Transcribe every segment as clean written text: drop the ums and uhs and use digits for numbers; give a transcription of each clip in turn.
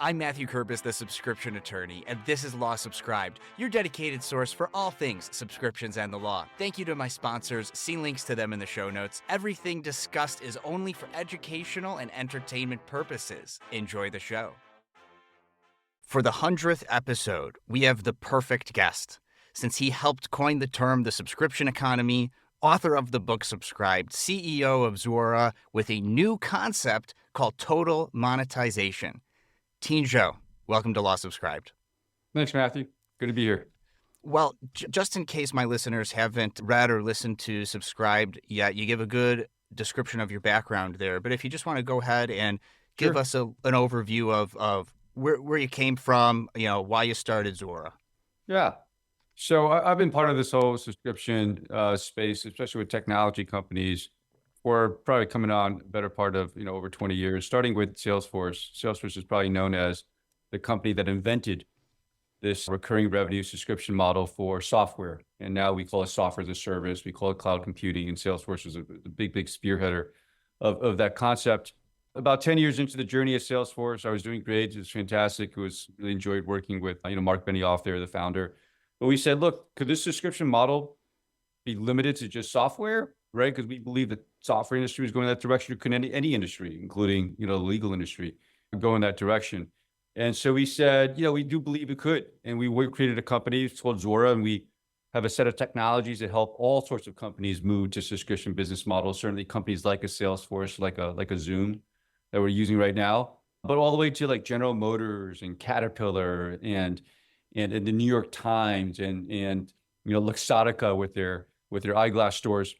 I'm Matthew Kerbis, the subscription attorney, and this is Law Subscribed, your dedicated source for all things subscriptions and the law. Thank you to my sponsors. See links to them in the show notes. Everything discussed is only for educational and entertainment purposes. Enjoy the show. For the 100th episode, we have the perfect guest, since he helped coin the term the subscription economy, author of the book Subscribed, CEO of Zuora, with a new concept called total monetization. Tien, welcome to Law Subscribed. Thanks, Matthew. Good to be here. Well, just in case my listeners haven't read or listened to Subscribed yet, you give a good description of your background there. But if you just want to go ahead and give us an overview of where you came from, why you started Zuora. Yeah. So I've been part of this whole subscription space, especially with technology companies, for probably coming on a better part of, over 20 years, starting with Salesforce. Salesforce is probably known as the company that invented this recurring revenue subscription model for software. And now we call it software as a service. We call it cloud computing. And Salesforce is a big spearheader of that concept. About 10 years into the journey at Salesforce, I was doing great. It was fantastic. It was really enjoyed working with, Mark Benioff there, the founder. But we said, look, could this subscription model be limited to just software, right? Because we believe that software industry is going in that direction. Could any industry, including, the legal industry, go in that direction. And so we said, we do believe it could. And we created a company called Zuora, and we have a set of technologies that help all sorts of companies move to subscription business models. Certainly companies like a Salesforce, like a Zoom that we're using right now, but all the way to like General Motors and Caterpillar and the New York Times and Luxottica with their eyeglass stores.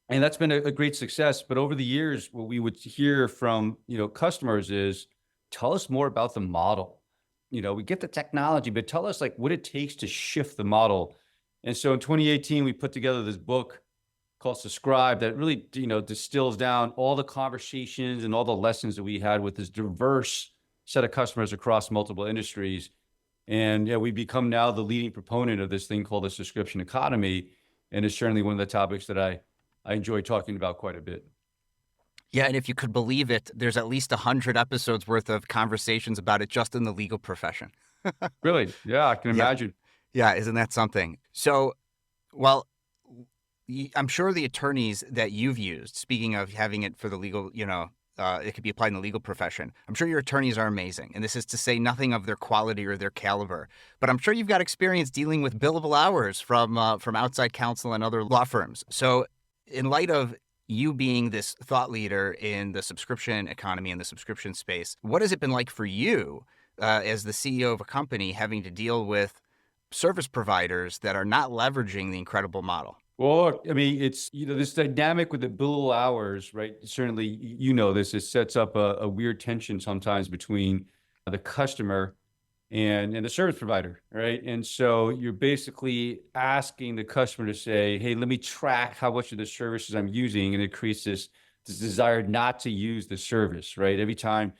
And that's been a great success. But over the years, what we would hear from, customers is, tell us more about the model. We get the technology, but tell us like what it takes to shift the model. And so in 2018, we put together this book called Subscribe that really, distills down all the conversations and all the lessons that we had with this diverse set of customers across multiple industries. And we become now the leading proponent of this thing called the subscription economy. And it's certainly one of the topics that I enjoy talking about quite a bit. Yeah, and if you could believe it, there's at least 100 episodes worth of conversations about it just in the legal profession. Really? Yeah, I can imagine. Yeah, isn't that something? So, well, I'm sure the attorneys that you've used, speaking of having it for the legal, it could be applied in the legal profession. I'm sure your attorneys are amazing. And this is to say nothing of their quality or their caliber. But I'm sure you've got experience dealing with billable hours from outside counsel and other law firms. So in light of you being this thought leader in the subscription economy and the subscription space, what has it been like for you as the CEO of a company having to deal with service providers that are not leveraging the incredible model? Well, look, I mean, it's, this dynamic with the billable hours, right? Certainly, this, it sets up a weird tension sometimes between the customer and the service provider, right? And so you're basically asking the customer to say, hey, let me track how much of the services I'm using. And it creates this desire not to use the service, right? Every time,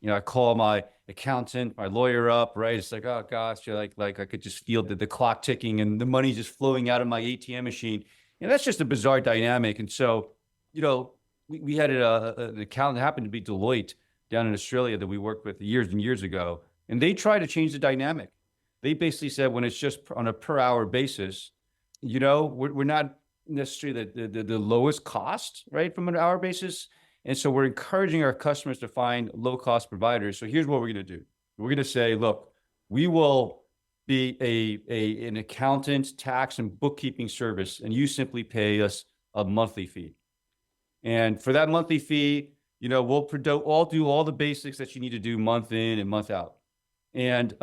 I call my accountant, my lawyer up, right? It's like, oh gosh, you're like I could just feel the clock ticking and the money just flowing out of my ATM machine. And that's just a bizarre dynamic. And so, we had an accountant that happened to be Deloitte down in Australia that we worked with years and years ago. And they tried to change the dynamic. They basically said when it's just on a per hour basis, we're not necessarily the lowest cost, right, from an hour basis. And so we're encouraging our customers to find low-cost providers. So here's what we're going to do. We're going to say, look, we will be an accountant, tax, and bookkeeping service, and you simply pay us a monthly fee. And for that monthly fee, we'll do all the basics that you need to do month in and month out. And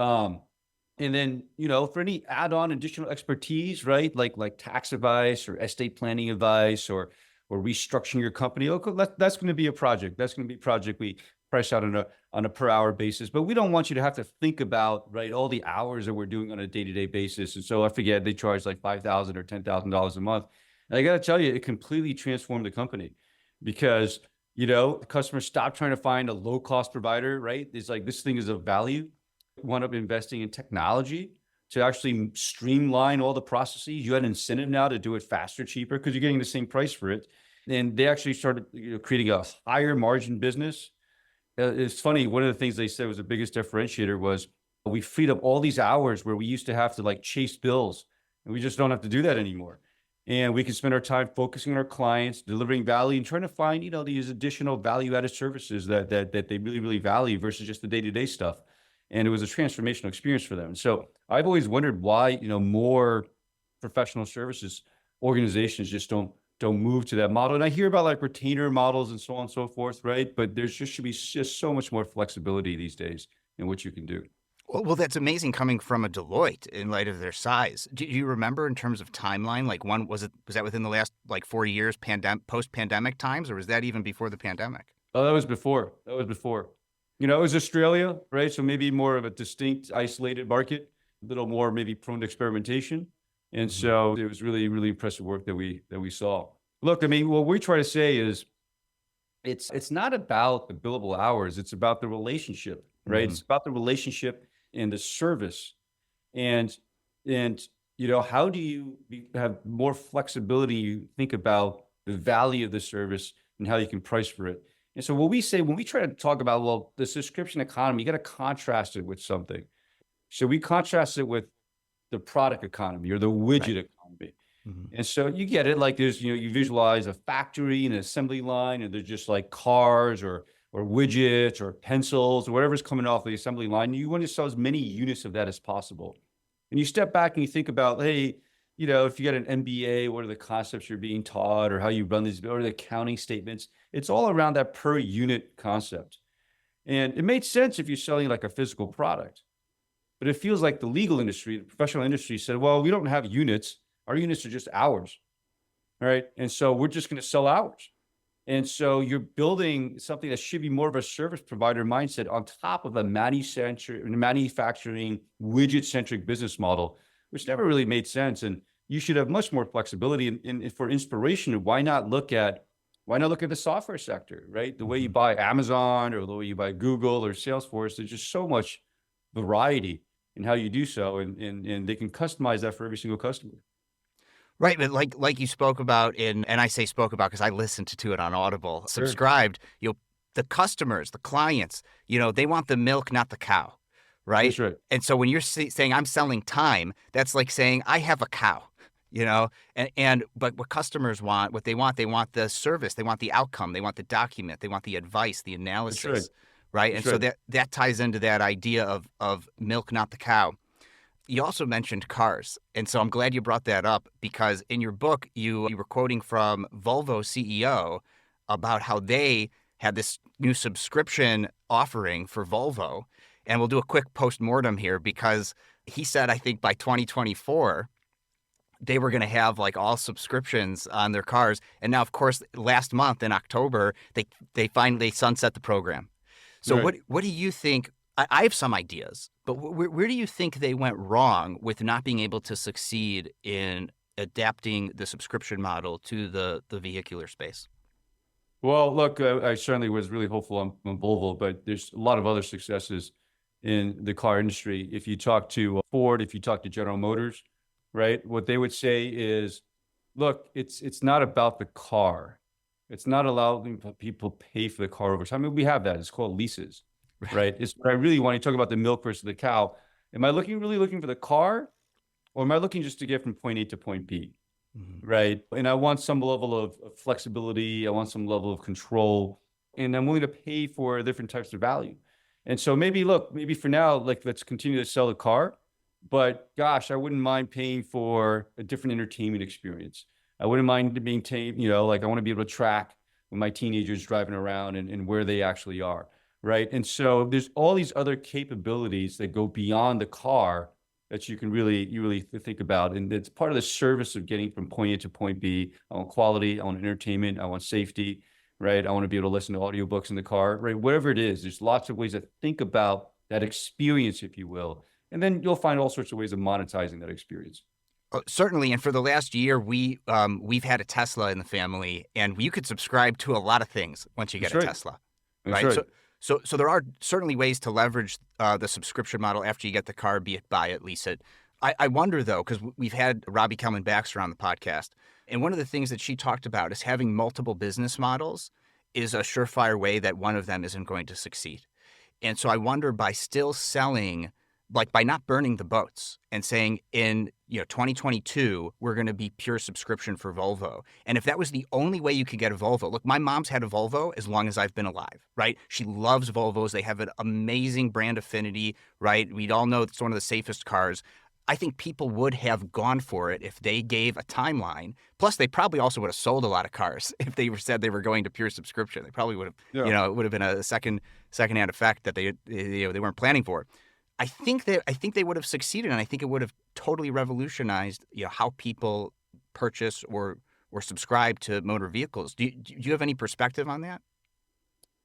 then, for any add-on additional expertise, right, like tax advice or estate planning advice or restructuring your company, that's going to be a project. That's going to be a project we price out on a per hour basis. But we don't want you to have to think about, right, all the hours that we're doing on a day-to-day basis. And so I forget, they charge like $5,000 or $10,000 a month. And I got to tell you, it completely transformed the company because, the customers stopped trying to find a low-cost provider, right? It's like, this thing is of value. Wound up investing in technology to actually streamline all the processes. You had an incentive now to do it faster, cheaper, because you're getting the same price for it. And they actually started creating a higher margin business It's funny. One of the things they said was the biggest differentiator was we freed up all these hours where we used to have to like chase bills, and we just don't have to do that anymore. And we can spend our time focusing on our clients, delivering value, and trying to find, these additional value-added services that they really, really value versus just the day-to-day stuff. And it was a transformational experience for them. And so I've always wondered why, more professional services organizations just don't move to that model. And I hear about like retainer models and so on and so forth, right? But there just should be just so much more flexibility these days in what you can do. Well, that's amazing coming from a Deloitte in light of their size. Do you remember in terms of timeline, like was that within the last like 4 years, post-pandemic times, or was that even before the pandemic? Oh, that was before. That was before. It was Australia, right? So maybe more of a distinct, isolated market, a little more maybe prone to experimentation. And so it was really, really impressive work that we saw. Look, I mean, what we try to say is it's not about the billable hours, it's about the relationship, right? It's about the relationship and the service. And how do you have more flexibility, think about the value of the service and how you can price for it. And so what we say when we try to talk about, well, the subscription economy, you got to contrast it with something. So we contrast it with the product economy or the widget economy. And so you get it, like there's, you visualize a factory and an assembly line, and they're just like cars or widgets or pencils or whatever's coming off the assembly line. You want to sell as many units of that as possible. And you step back and you think about, hey, if you got an MBA, what are the concepts you're being taught or how you run these, or the accounting statements? It's all around that per unit concept. And it made sense if you're selling like a physical product. But it feels like the legal industry, the professional industry said, well, we don't have units. Our units are just hours, right? And so we're just going to sell hours. And so you're building something that should be more of a service provider mindset on top of a manufacturing, widget-centric business model, which never really made sense. And you should have much more flexibility. And for inspiration, why not look at the software sector, right? The way you buy Amazon or the way you buy Google or Salesforce, there's just so much variety in how you do so, and they can customize that for every single customer. Right, but like you spoke about and I say spoke about because I listened to it on Audible, subscribed, the customers, the clients, they want the milk, not the cow, right? That's right. And so when you're saying I'm selling time, that's like saying I have a cow, but what customers want, they want the service, they want the outcome, they want the document, they want the advice, the analysis, right? And so that ties into that idea of milk, not the cow. You also mentioned cars. And so I'm glad you brought that up because in your book, you were quoting from Volvo CEO about how they had this new subscription offering for Volvo. And we'll do a quick post-mortem here because he said, I think by 2024, they were going to have like all subscriptions on their cars. And now, of course, last month in October, they finally sunset the program. So what do you think? I have some ideas, but where do you think they went wrong with not being able to succeed in adapting the subscription model to the vehicular space? Well, look, I certainly was really hopeful on Volvo, but there's a lot of other successes in the car industry. If you talk to Ford, if you talk to General Motors, right, what they would say is, look, it's not about the car. It's not allowing people pay for the car over time. I mean, we have that. It's called leases. Right. It's what I really want. You talk about the milk versus the cow. Am I really looking for the car, or am I looking just to get from point A to point B? Right. And I want some level of flexibility. I want some level of control, and I'm willing to pay for different types of value. And so maybe for now, like, let's continue to sell the car, but gosh, I wouldn't mind paying for a different entertainment experience. I wouldn't mind being, like I want to be able to track when my teenagers driving around and where they actually are. Right. And so there's all these other capabilities that go beyond the car that you can really think about. And it's part of the service of getting from point A to point B. I want quality, I want entertainment, I want safety, right? I want to be able to listen to audiobooks in the car, right? Whatever it is, there's lots of ways to think about that experience, if you will. And then you'll find all sorts of ways of monetizing that experience. Certainly. And for the last year, we've had a Tesla in the family, and you could subscribe to a lot of things once you get a Tesla. Right. So there are certainly ways to leverage the subscription model after you get the car, be it buy it, lease it. I wonder, though, because we've had Robbie Kellman Baxter on the podcast, and one of the things that she talked about is having multiple business models is a surefire way that one of them isn't going to succeed. And so I wonder, by still selling, like by not burning the boats and saying in 2022, we're going to be pure subscription for Volvo. And if that was the only way you could get a Volvo, look, my mom's had a Volvo as long as I've been alive, right? She loves Volvos. They have an amazing brand affinity, right? We all know it's one of the safest cars. I think people would have gone for it if they gave a timeline. Plus, they probably also would have sold a lot of cars if they said they were going to pure subscription. They probably would have, Yeah. it would have been a secondhand effect that they weren't planning for. I think they would have succeeded, and I think it would have totally revolutionized how people purchase or subscribe to motor vehicles. Do you have any perspective on that?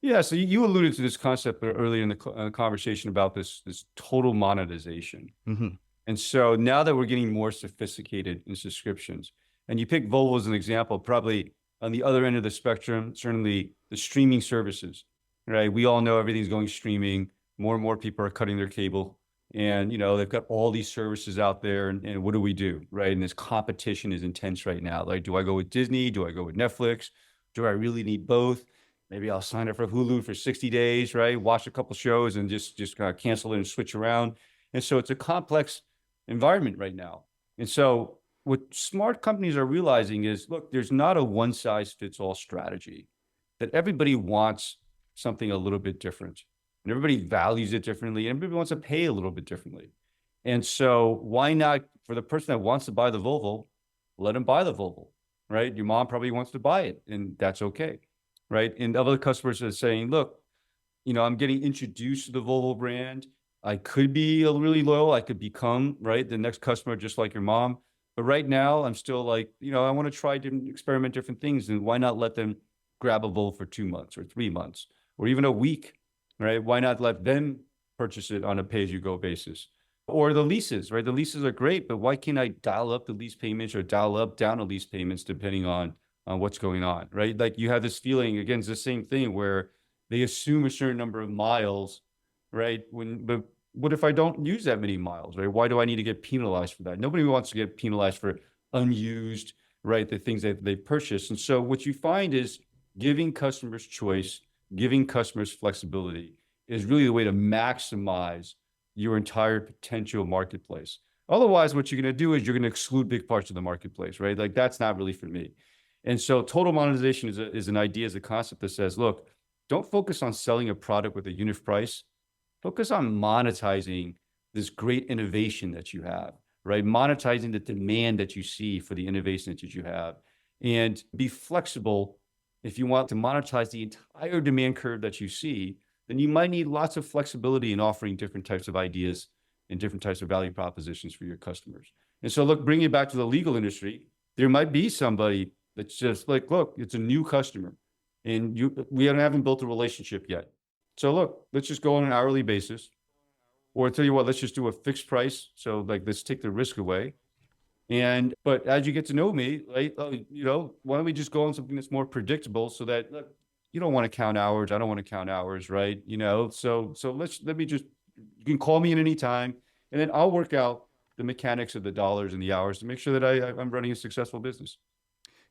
Yeah, so you alluded to this concept earlier in the conversation about this total monetization. Mm-hmm. And so now that we're getting more sophisticated in subscriptions, and you pick Volvo as an example, probably on the other end of the spectrum, certainly the streaming services, right? We all know everything's going streaming. More and more people are cutting their cable, and they've got all these services out there. And what do we do, right? And this competition is intense right now. Like, do I go with Disney? Do I go with Netflix? Do I really need both? Maybe I'll sign up for Hulu for 60 days, right? Watch a couple shows and just kind of cancel it and switch around. And so it's a complex environment right now. And so what smart companies are realizing is, look, there's not a one size fits all strategy, that everybody wants something a little bit different, and everybody values it differently, and everybody wants to pay a little bit differently. And so why not, for the person that wants to buy the Volvo, let them buy the Volvo, right? Your mom probably wants to buy it, and that's okay, right? And other customers are saying, look, I'm getting introduced to the Volvo brand. I could be really loyal. I could become, right, the next customer, just like your mom. But right now, I'm still like, I want to try experiment different things. And why not let them grab a Volvo for 2 months or 3 months or even a week, right? Why not let them purchase it on a pay-as-you-go basis? Or the leases, right? The leases are great, but why can't I dial up the lease payments or dial down the lease payments depending on what's going on, right? Like, you have this feeling, again, it's the same thing where they assume a certain number of miles, right? But what if I don't use that many miles, right? Why do I need to get penalized for that? Nobody wants to get penalized for unused, right, the things that they purchase. And so what you find is giving customers choice, giving customers flexibility is really the way to maximize your entire potential marketplace. Otherwise, what you're going to do is you're going to exclude big parts of the marketplace, right? Like, that's not really for me. And so total monetization is an idea, is a concept that says, look, don't focus on selling a product with a unit price. Focus on monetizing this great innovation that you have, right? Monetizing the demand that you see for the innovation that you have, and be flexible. If you want to monetize the entire demand curve that you see, then you might need lots of flexibility in offering different types of ideas and different types of value propositions for your customers. And so, look, bringing it back to the legal industry, there might be somebody that's just like, look, it's a new customer, and we haven't built a relationship yet. So look, let's just go on an hourly basis, or I tell you what, let's just do a fixed price. So, like, let's take the risk away. But as you get to know me, like, why don't we just go on something that's more predictable, so that, look, you don't want to count hours. I don't want to count hours, right? So let me just, you can call me at any time, and then I'll work out the mechanics of the dollars and the hours to make sure that I'm running a successful business.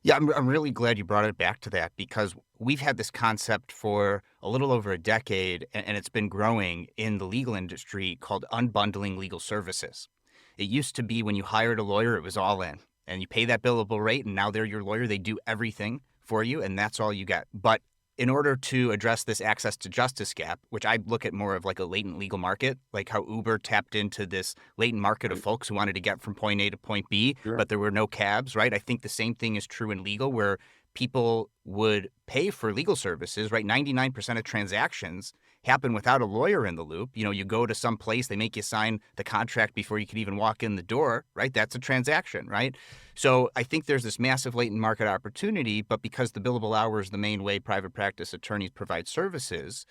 Yeah, I'm really glad you brought it back to that, because we've had this concept for a little over a decade, and it's been growing in the legal industry, called unbundling legal services. It used to be when you hired a lawyer, it was all in, and you pay that billable rate, and now they're your lawyer. They do everything for you, and that's all you get. But in order to address this access to justice gap, which I look at more of like a latent legal market, like how Uber tapped into this latent market of folks who wanted to get from point A to point B, Sure. but there were no cabs, right? I think the same thing is true in legal, where people would pay for legal services, right? 99% of transactions happen without a lawyer in the loop. You go to some place, they make you sign the contract before you can even walk in the door, right? That's a transaction, right? So I think there's this massive latent market opportunity, but because the billable hour is the main way private practice attorneys provide services,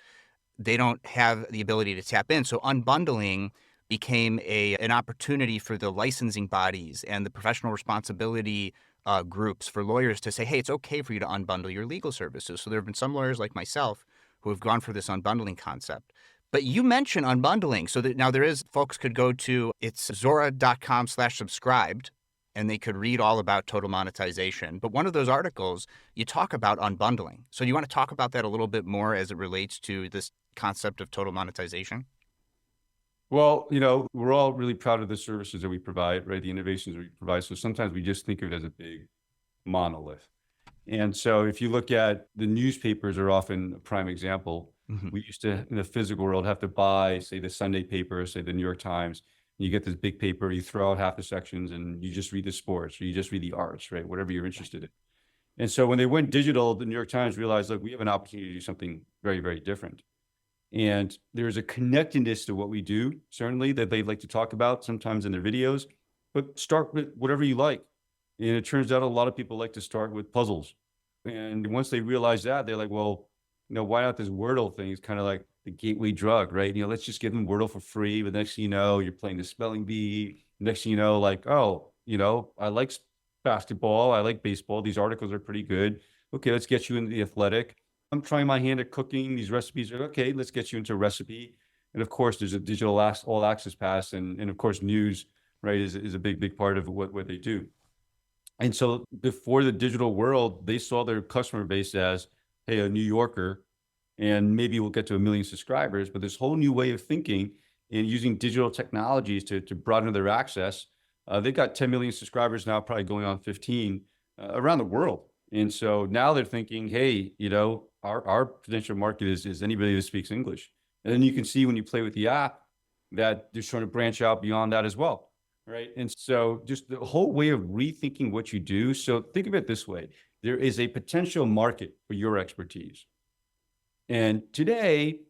they don't have the ability to tap in. So unbundling became an opportunity for the licensing bodies and the professional responsibility groups for lawyers to say, hey, it's okay for you to unbundle your legal services. So there have been some lawyers like myself who have gone for this unbundling concept. But you mentioned unbundling. So that now there is, folks could go to, it's Zuora.com/subscribed, and they could read all about total monetization. But one of those articles, you talk about unbundling. So you want to talk about that a little bit more as it relates to this concept of total monetization? Well, we're all really proud of the services that we provide, right? The innovations that we provide. So sometimes we just think of it as a big monolith. And so if you look at the newspapers are often a prime example. Mm-hmm. We used to, in the physical world, have to buy, say, the Sunday paper, say the New York Times. You get this big paper, you throw out half the sections and you just read the sports or you just read the arts, right? Whatever you're interested in. And so when they went digital, the New York Times realized, look, we have an opportunity to do something very, very different. And there's a connectedness to what we do, certainly, that they like to talk about sometimes in their videos, but start with whatever you like. And it turns out a lot of people like to start with puzzles. And once they realize that, they're like, well, why not this Wordle thing? It's kind of like the gateway drug, right? Let's just give them Wordle for free. But next thing you know, you're playing the spelling bee. Next thing you know, like, oh, I like basketball. I like baseball. These articles are pretty good. Okay, let's get you into the athletic. I'm trying my hand at cooking. These recipes are okay. Let's get you into a recipe. And of course, there's a digital all access pass. And of course, news, right, is a big, big part of what they do. And so before the digital world, they saw their customer base as, hey, a New Yorker, and maybe we'll get to 1 million subscribers, but this whole new way of thinking and using digital technologies to broaden their access. They've got 10 million subscribers now, probably going on 15 around the world. And so now they're thinking, hey, our potential market is anybody who speaks English. And then you can see when you play with the app that they're trying to branch out beyond that as well. Right. And so just the whole way of rethinking what you do. So think of it this way. There is a potential market for your expertise. And today,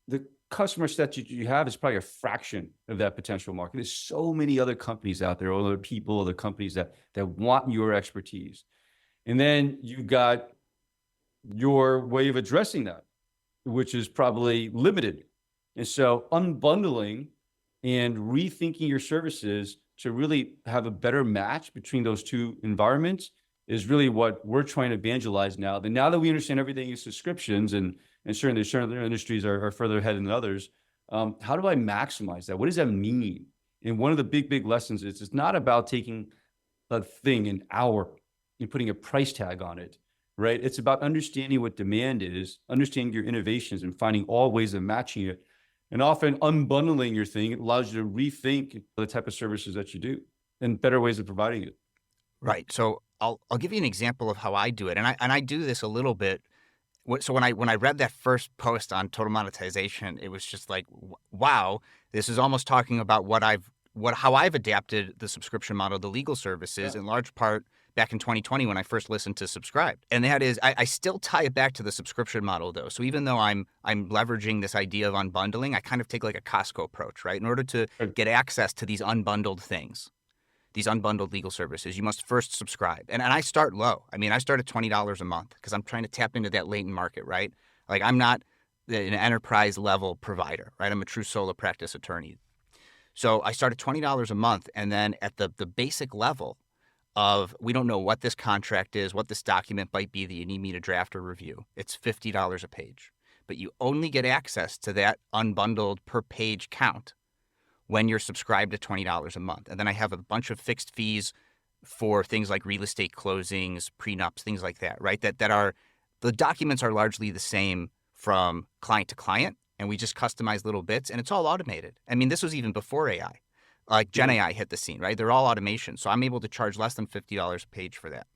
the customer set you have is probably a fraction of that potential market. There's so many other companies out there, other people, other companies that want your expertise. And then you've got your way of addressing that, which is probably limited. And so unbundling and rethinking your services to really have a better match between those two environments is really what we're trying to evangelize now. Then now that we understand everything is subscriptions and certainly certain industries are further ahead than others, how do I maximize that? What does that mean? And one of the big lessons is it's not about taking a thing, an hour, and putting a price tag on it, right? It's about understanding what demand is, understanding your innovations and finding all ways of matching it. And often unbundling your thing allows you to rethink the type of services that you do and better ways of providing it. Right. So I'll give you an example of how I do it, and I do this a little bit. So when I read that first post on total monetization, it was just like, wow, this is almost talking about how I've adapted the subscription model, the legal services, in large part back in 2020 when I first listened to Subscribed. And that is, I still tie it back to the subscription model though. So even though I'm leveraging this idea of unbundling, I kind of take like a Costco approach, right? In order to get access to these unbundled things, these unbundled legal services, you must first subscribe. And I start low. I mean, I start at $20 a month because I'm trying to tap into that latent market, right? Like I'm not an enterprise level provider, right? I'm a true solo practice attorney. So I start at $20 a month. And then at the basic level of, we don't know what this contract is, what this document might be that you need me to draft or review, it's $50 a page. But you only get access to that unbundled per page count when you're subscribed to $20 a month. And then I have a bunch of fixed fees for things like real estate closings, prenups, things like that, right? That are, the documents are largely the same from client to client, and we just customize little bits, and it's all automated. I mean, this was even before AI. Like Gen AI hit the scene, right? They're all automation. So I'm able to charge less than $50 a page for that.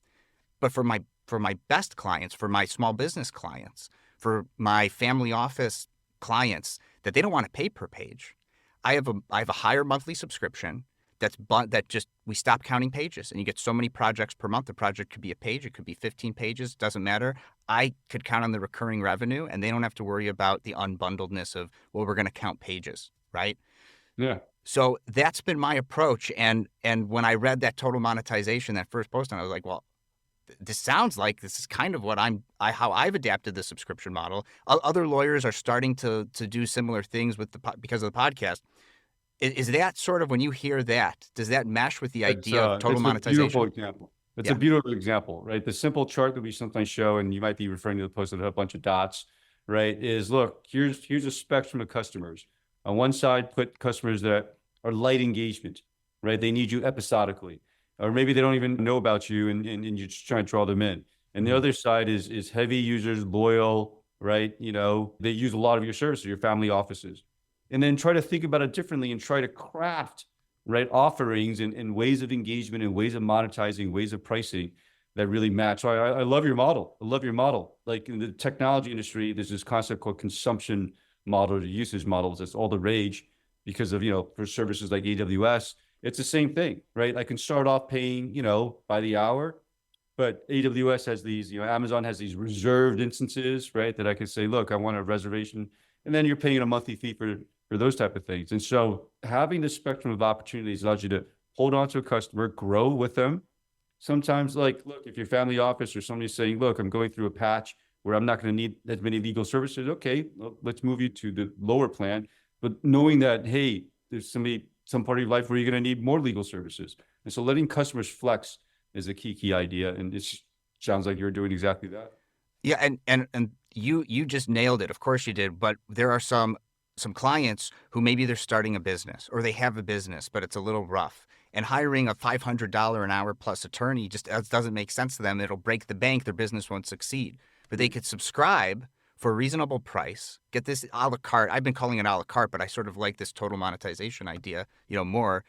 But for my best clients, for my small business clients, for my family office clients that they don't want to pay per page, I have a higher monthly subscription that just, we stop counting pages and you get so many projects per month. The project could be a page, it could be 15 pages, doesn't matter. I could count on the recurring revenue and they don't have to worry about the unbundledness of, well, we're going to count pages, right? Yeah. So that's been my approach. And when I read that total monetization, that first post, I was like, well, this sounds like this is kind of what how I've adapted the subscription model. Other lawyers are starting to do similar things because of the podcast. Is that sort of, when you hear that, does that mesh with the idea of total monetization? It's a beautiful example. It's a beautiful example, right? The simple chart that we sometimes show, and you might be referring to the post that had a bunch of dots, right? Is, look, here's a spectrum of customers. On one side, put customers that are light engagement, right? They need you episodically. or maybe they don't even know about you, and you're just trying to draw them in. And the Mhm. other side is heavy users, loyal, right? They use a lot of your services, your family offices. And then try to think about it differently and try to craft, right, offerings and ways of engagement and ways of monetizing, ways of pricing that really match. So I love your model. I love your model. Like in the technology industry, there's this concept called consumption model or usage models. That's all the rage because of, for services like AWS, it's the same thing, right? I can start off paying, by the hour, but AWS has these, Amazon has these reserved instances, right? That I can say, look, I want a reservation, and then you're paying a monthly fee for those type of things. And so having the spectrum of opportunities allows you to hold on to a customer, grow with them. Sometimes, like, look, if your family office or somebody's saying, look, I'm going through a patch where I'm not going to need as many legal services. Okay, well, let's move you to the lower plan. But knowing that, hey, there's some part of your life where you're going to need more legal services. And so letting customers flex is a key idea. And it sounds like you're doing exactly that. Yeah, and you just nailed it. Of course you did. But there are some clients who maybe they're starting a business or they have a business, but it's a little rough. And hiring a $500 an hour plus attorney just doesn't make sense to them. It'll break the bank. Their business won't succeed. But they could subscribe for a reasonable price. Get this a la carte. I've been calling it a la carte, but I sort of like this total monetization idea, more.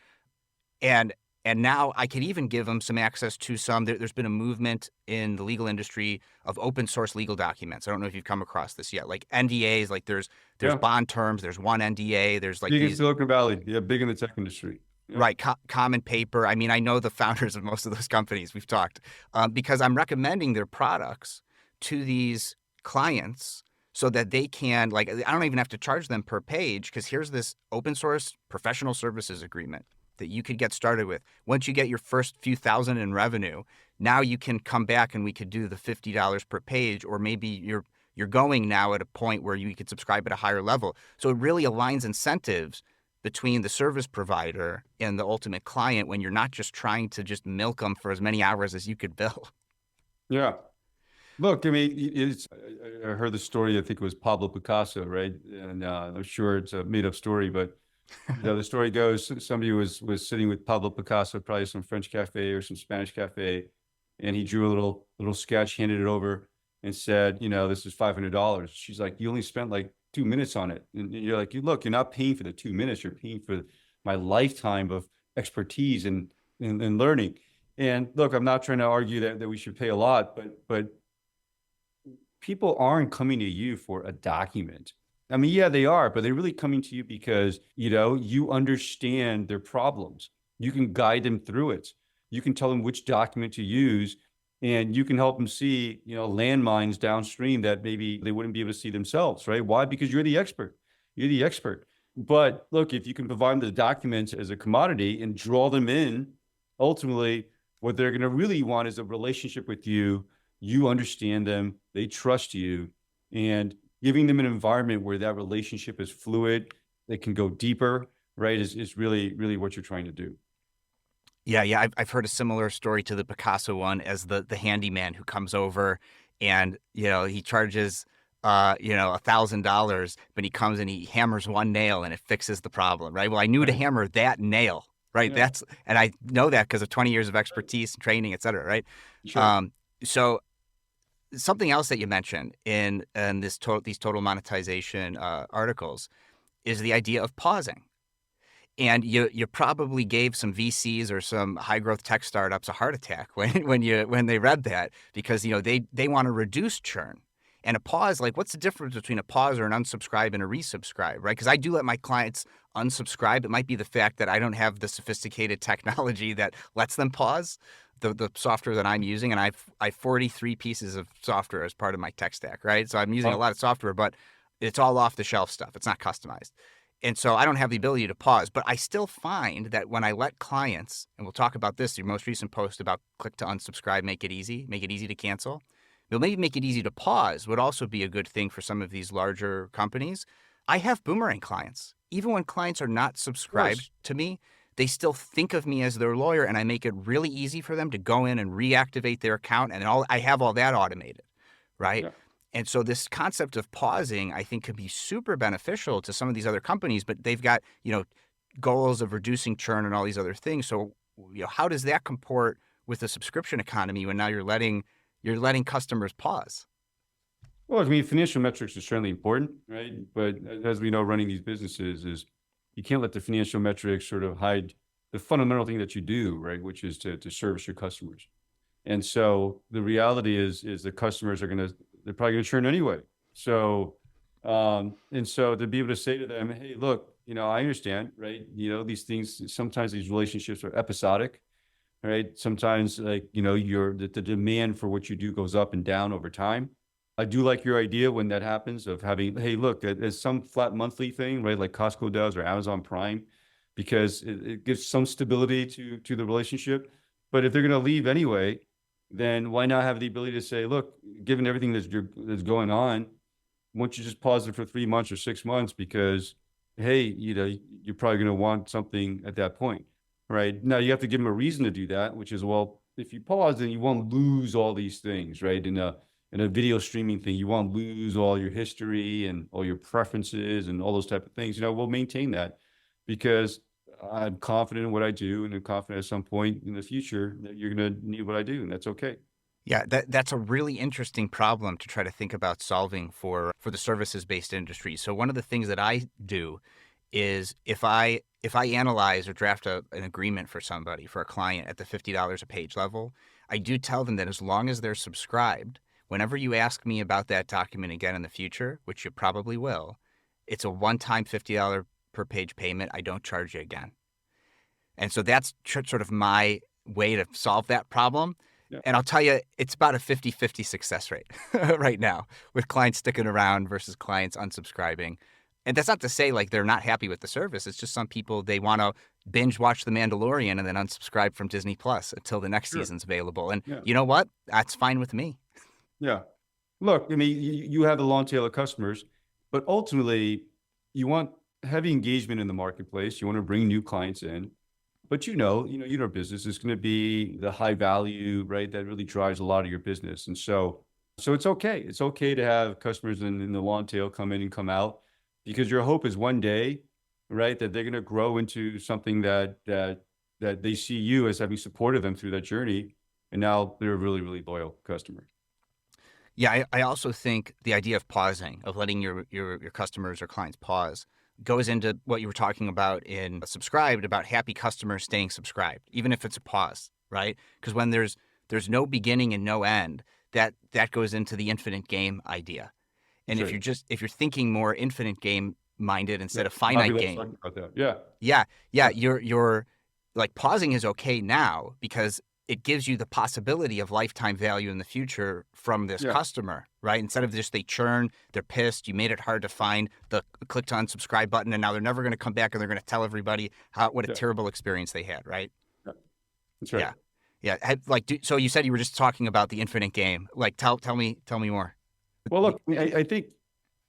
And and now I could even give them some access to there's been a movement in the legal industry of open source legal documents. I don't know if you've come across this yet, like NDAs, like there's Yeah. bond terms, there's one NDA, there's like Big in these, Silicon Valley. Yeah. Big in the tech industry. Yeah. right, common paper. I mean, I know the founders of most of those companies. We've talked because I'm recommending their products to these clients so that they can, like, I don't even have to charge them per page because here's this open source professional services agreement that you could get started with. Once you get your first few thousand in revenue, now you can come back and we could do the $50 per page, or maybe you're going now at a point where you could subscribe at a higher level. So it really aligns incentives between the service provider and the ultimate client when you're not just trying to just milk them for as many hours as you could bill. Yeah. Look, I mean, I heard the story. I think it was Pablo Picasso, right? And I'm sure it's a made up story, but the story goes somebody was sitting with Pablo Picasso, probably some French cafe or some Spanish cafe, and he drew a little sketch, handed it over, and said, this is $500. She's like, you only spent like 2 minutes on it, and you're like, look, you're not paying for the 2 minutes, you're paying for my lifetime of expertise and learning. And look, I'm not trying to argue that we should pay a lot, but people aren't coming to you for a document. I mean, yeah, they are, but they're really coming to you because, you understand their problems. You can guide them through it. You can tell them which document to use, and you can help them see, landmines downstream that maybe they wouldn't be able to see themselves, right? Why? Because you're the expert. You're the expert. But look, if you can provide them the documents as a commodity and draw them in, ultimately, what they're going to really want is a relationship with you. You understand them, they trust you, and giving them an environment where that relationship is fluid, they can go deeper, right, is really, really what you're trying to do. Yeah. I've heard a similar story to the Picasso one as the handyman who comes over and, he charges, $1,000, but he comes and he hammers one nail and it fixes the problem, right? Well, I knew to Right. hammer that nail, right? Yeah, And I know that because of 20 years of expertise and training, et cetera, right? sure. Um, so something else that you mentioned in these total monetization articles is the idea of pausing. And you probably gave some VCs or some high growth tech startups a heart attack when they read that because they want to reduce churn. And a pause, like what's the difference between a pause or an unsubscribe and a resubscribe, right? Because I do let my clients unsubscribe. It might be the fact that I don't have the sophisticated technology that lets them pause the software that I'm using, and I've 43 pieces of software as part of my tech stack, right? So I'm using a Huh? lot of software, but it's all off the shelf stuff. It's not customized. And so I don't have the ability to pause, but I still find that when I let clients, and we'll talk about this, your most recent post about click to unsubscribe, make it easy to cancel. But maybe make it easy to pause would also be a good thing for some of these larger companies. I have boomerang clients. Even when clients are not Of course. subscribed to me, they still think of me as their lawyer, and I make it really easy for them to go in and reactivate their account, and I have all that automated, right? Yeah. And so this concept of pausing, I think, could be super beneficial to some of these other companies, but they've got, goals of reducing churn and all these other things. So how does that comport with the subscription economy when now you're letting customers pause? Well, I mean, financial metrics are certainly important, right? But as we know, running these businesses is you can't let the financial metrics sort of hide the fundamental thing that you do, right? Which is to service your customers. And so the reality is the customers they're probably gonna churn anyway. So and so to be able to say to them, hey, look, I understand, right? These things, sometimes these relationships are episodic, right? Sometimes like, the demand for what you do goes up and down over time. I do like your idea when that happens of having, hey, look, there's some flat monthly thing, right? Like Costco does or Amazon Prime, because it gives some stability to the relationship. But if they're going to leave anyway, then why not have the ability to say, look, given everything that's going on, why don't you just pause it for 3 months or 6 months because, hey, you're probably going to want something at that point, right? Now you have to give them a reason to do that, which is, well, if you pause, then you won't lose all these things, right? In a video streaming thing, you won't lose all your history and all your preferences and all those type of things. We'll maintain that because I'm confident in what I do, and I'm confident at some point in the future that you're going to need what I do, and that's okay. Yeah, that's a really interesting problem to try to think about solving for the services-based industry. So one of the things that I do is if I analyze or draft an agreement for somebody, for a client at the $50 a page level, I do tell them that as long as they're subscribed, whenever you ask me about that document again in the future, which you probably will, it's a one-time $50 per page payment. I don't charge you again. And so that's sort of my way to solve that problem. Yeah, And I'll tell you, it's about a 50-50 success rate right now with clients sticking around versus clients unsubscribing. And that's not to say like they're not happy with the service. It's just some people, they want to binge watch The Mandalorian and then unsubscribe from Disney Plus until the next sure. season's available. And Yeah, you know what? That's fine with me. yeah. Look, I mean, you have a long tail of customers, but ultimately, you want heavy engagement in the marketplace. You want to bring new clients in, but your business is going to be the high value, right? That really drives a lot of your business, and so it's okay. It's okay to have customers in the long tail come in and come out, because your hope is one day, right, that they're going to grow into something that they see you as having supported them through that journey, and now they're a really, really loyal customer. Yeah, I also think the idea of pausing, of letting your customers or clients pause, goes into what you were talking about in subscribed, about happy customers staying subscribed, even if it's a pause, right? Because when there's no beginning and no end, that goes into the infinite game idea. And That's if right. you're thinking more infinite game minded Yeah. instead of Bobby finite loves game, talking about that. Yeah. yeah, yeah, Yeah. you're like pausing is okay now because it gives you the possibility of lifetime value in the future from this Yeah. customer, right? Instead of just they churn, they're pissed, you made it hard to find the click to unsubscribe button, and now they're never going to come back and they're going to tell everybody what a Yeah. terrible experience they had, right? Yeah. That's right. Yeah, yeah. So you said you were just talking about the infinite game. Like, tell me more. Well, look, I think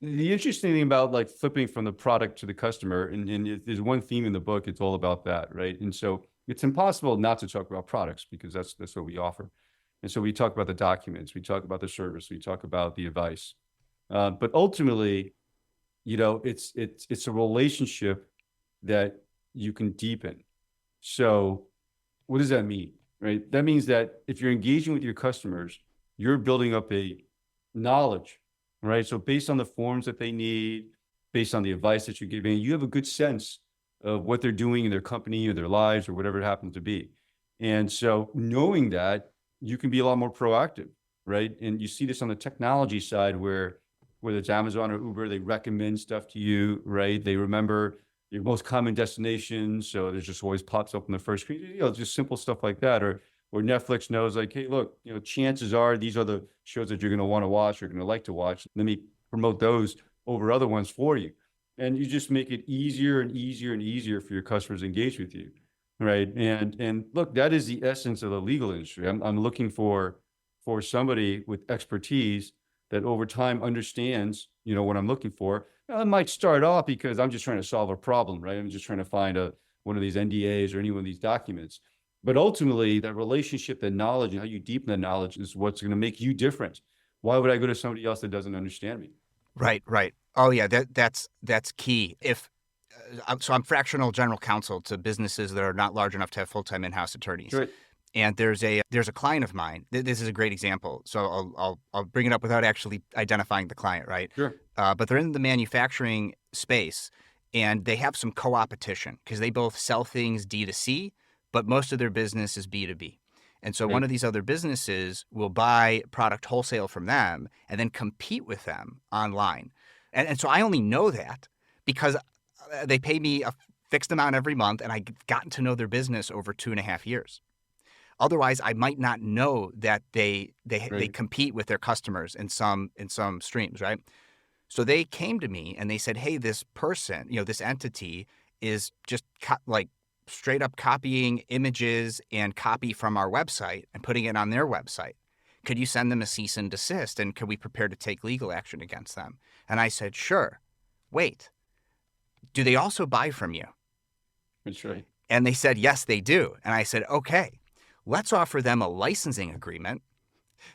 the interesting thing about like flipping from the product to the customer, and there's one theme in the book, it's all about that, right? And so it's impossible not to talk about products because that's what we offer. And so we talk about the documents, we talk about the service, we talk about the advice. But ultimately, it's a relationship that you can deepen. So what does that mean, right? That means that if you're engaging with your customers, you're building up a knowledge, right? So based on the forms that they need, based on the advice that you're giving, you have a good sense of what they're doing in their company or their lives or whatever it happens to be. And so knowing that, you can be a lot more proactive, right? And you see this on the technology side where whether it's Amazon or Uber, they recommend stuff to you, right? They remember your most common destinations. So there's just always pops up on the first screen, just simple stuff like that. Or Netflix knows like, hey, look, chances are these are the shows that you're going to want to watch or going to like to watch. Let me promote those over other ones for you. And you just make it easier and easier and easier for your customers to engage with you. Right. And look, that is the essence of the legal industry. I'm looking for somebody with expertise that over time understands, what I'm looking for. I might start off because I'm just trying to solve a problem, right? I'm just trying to find one of these NDAs or any one of these documents. But ultimately, that relationship, that knowledge, and how you deepen that knowledge is what's going to make you different. Why would I go to somebody else that doesn't understand me? Right, right. Oh yeah, that's key. If so I'm fractional general counsel to businesses that are not large enough to have full-time in-house attorneys. Right. And there's a client of mine. This is a great example. So I'll bring it up without actually identifying the client, right? Sure. But they're in the manufacturing space, and they have some co-opetition because they both sell things D2C, but most of their business is B2B. And so one Right. of these other businesses will buy product wholesale from them and then compete with them online. And so I only know that because they pay me a fixed amount every month, and I've gotten to know their business over 2.5 years. Otherwise, I might not know that they Right. compete with their customers in some streams, right? So they came to me and they said, "Hey, this person, this entity is just like straight up copying images and copy from our website and putting it on their website. Could you send them a cease and desist, and could we prepare to take legal action against them?" And I said, "Sure. Wait, do they also buy from you?" That's right. And they said, "Yes, they do." And I said, "Okay, let's offer them a licensing agreement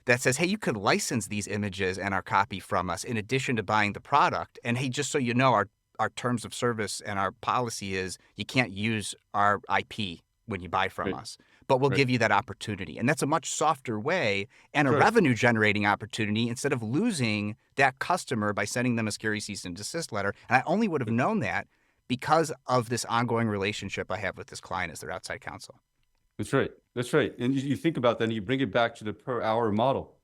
that says, hey, you could license these images and our copy from us in addition to buying the product. And hey, just so you know, our terms of service and our policy is you can't use our IP when you buy from Right. us, but we'll Right. give you that opportunity." And that's a much softer way and a Sure. revenue generating opportunity instead of losing that customer by sending them a scary cease and desist letter. And I only would have known that because of this ongoing relationship I have with this client as their outside counsel. That's right. That's right. And you think about that and you bring it back to the per hour model.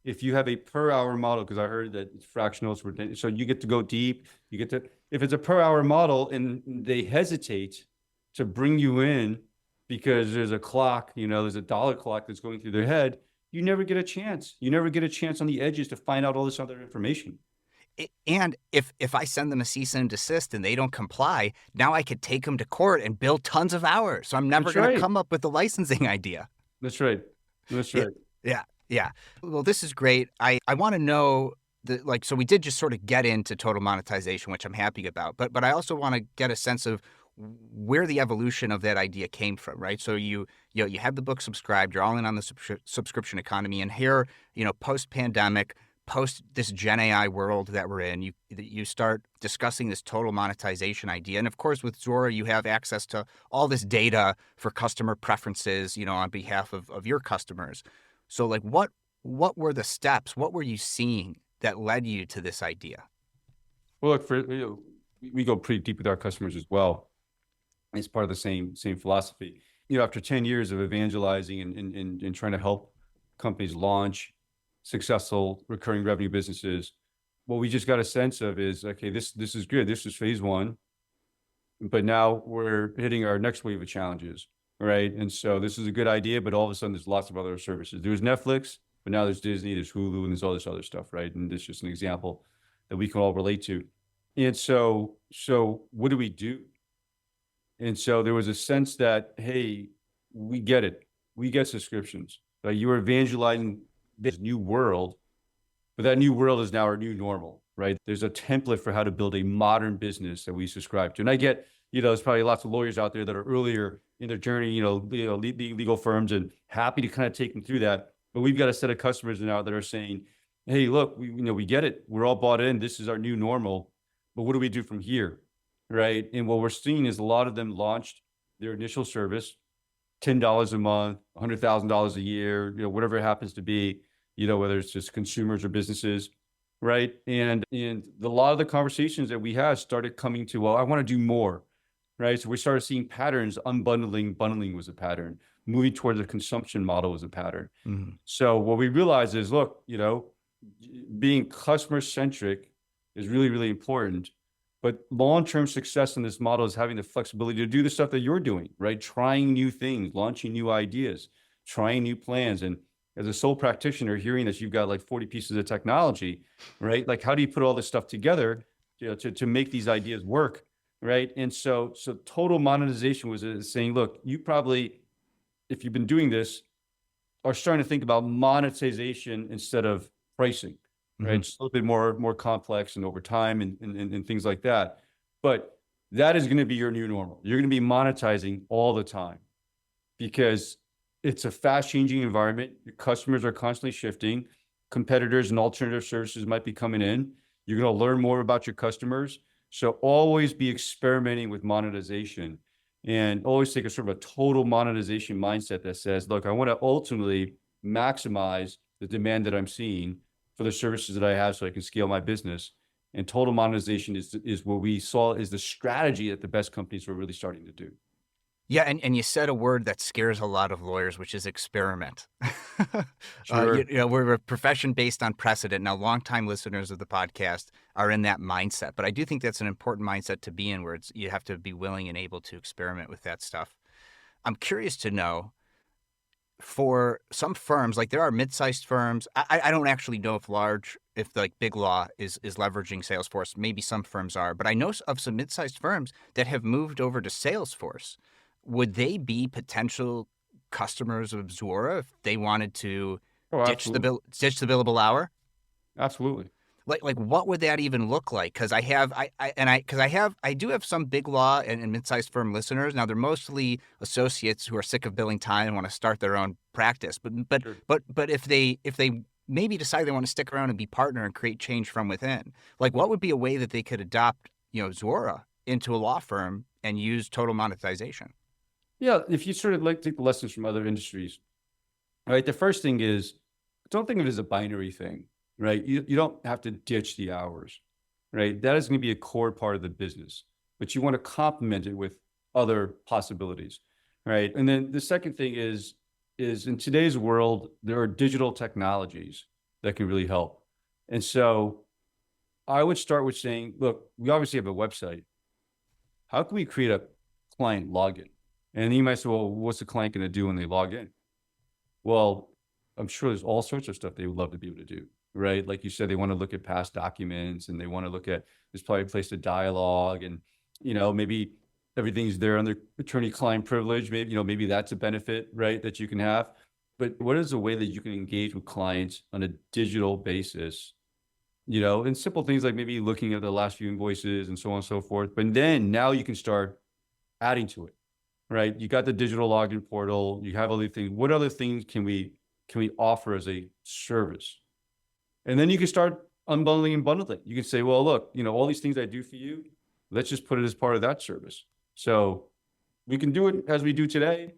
If you have a per hour model, because I heard that it's fractional, so you get to go deep, if it's a per hour model and they hesitate to bring you in because there's a clock, there's a dollar clock that's going through their head, you never get a chance. You never get a chance on the edges to find out all this other information. And if I send them a cease and desist and they don't comply, now I could take them to court and bill tons of hours. So I'm never That's going to right. come up with the licensing idea. That's right. That's Yeah, right. yeah, yeah. Well, this is great. I want to know so we did just sort of get into total monetization, which I'm happy about, but I also want to get a sense of where the evolution of that idea came from, right? So you have the book Subscribed, you're all in on the subscription economy, and here, post pandemic, post this Gen AI world that we're in, you start discussing this total monetization idea. And of course, with Zuora, you have access to all this data for customer preferences, on behalf of your customers. So like what were the steps? What were you seeing that led you to this idea? Well, look, we go pretty deep with our customers as well. It's part of the same philosophy. After 10 years of evangelizing and trying to help companies launch successful recurring revenue businesses, what we just got a sense of is, okay, this is good. This is phase one, but now we're hitting our next wave of challenges, right? And so this is a good idea, but all of a sudden there's lots of other services. There's Netflix, but now there's Disney, there's Hulu, and there's all this other stuff, right? And this is just an example that we can all relate to. And so what do we do? And so there was a sense that, hey, we get it. We get subscriptions. You are evangelizing this new world, but that new world is now our new normal, right? There's a template for how to build a modern business that we subscribe to. And I get, there's probably lots of lawyers out there that are earlier in their journey, legal firms, and happy to kind of take them through that. But we've got a set of customers now that are saying, hey, look, we get it. We're all bought in. This is our new normal. But what do we do from here? Right. And what we're seeing is a lot of them launched their initial service, $10 a month, $100,000 a year, whatever it happens to be, whether it's just consumers or businesses. Right. And a lot of the conversations that we had started coming to, well, I want to do more. Right. So we started seeing patterns. Bundling was a pattern. Moving towards a consumption model was a pattern. Mm-hmm. So what we realized is, look, being customer-centric is really, really important. But long-term success in this model is having the flexibility to do the stuff that you're doing, right? Trying new things, launching new ideas, trying new plans. And as a sole practitioner, hearing that you've got like 40 pieces of technology, right? Like, how do you put all this stuff together, to make these ideas work, right? And so total monetization was saying, look, you probably, if you've been doing this, are starting to think about monetization instead of pricing. Right. Mm-hmm. It's a little bit more complex and over time and things like that. But that is going to be your new normal. You're going to be monetizing all the time because it's a fast changing environment. Your customers are constantly shifting. Competitors and alternative services might be coming in. You're going to learn more about your customers. So always be experimenting with monetization and always take a sort of a total monetization mindset that says, look, I want to ultimately maximize the demand that I'm seeing for the services that I have so I can scale my business. And total monetization is what we saw is the strategy that the best companies were really starting to do. Yeah, and you said a word that scares a lot of lawyers, which is experiment. Sure. We're a profession based on precedent. Now, longtime listeners of the podcast are in that mindset, but I do think that's an important mindset to be in, where you have to be willing and able to experiment with that stuff. I'm curious to know, for some firms, like there are mid-sized firms. I don't actually know if like Big Law is leveraging Salesforce. Maybe some firms are, but I know of some mid-sized firms that have moved over to Salesforce. Would they be potential customers of Zuora if they wanted to Oh, absolutely. ditch the billable hour? Absolutely. Like what would that even look like? Because I do have some Big Law and mid-sized firm listeners. Now they're mostly associates who are sick of billing time and want to start their own practice. Sure. But if they maybe decide they want to stick around and be partner and create change from within, like what would be a way that they could adopt, Zuora into a law firm and use total monetization? Yeah, if you sort of like take the lessons from other industries, right? The first thing is don't think of it as a binary thing, right? You don't have to ditch the hours, right? That is going to be a core part of the business, but you want to complement it with other possibilities, right? And then the second thing is in today's world, there are digital technologies that can really help. And so I would start with saying, look, we obviously have a website. How can we create a client login? And you might say, well, what's the client going to do when they log in? Well, I'm sure there's all sorts of stuff they would love to be able to do, right? Like you said, they want to look at past documents and they want to look at, there's probably a place to dialogue and, maybe everything's there under attorney-client privilege. Maybe that's a benefit, right, that you can have. But what is a way that you can engage with clients on a digital basis, and simple things like maybe looking at the last few invoices and so on and so forth. But then now you can start adding to it, right? You got the digital login portal, you have all these things. What other things can we offer as a service? And then you can start unbundling and bundling. You can say, well, look, all these things I do for you, let's just put it as part of that service. So we can do it as we do today.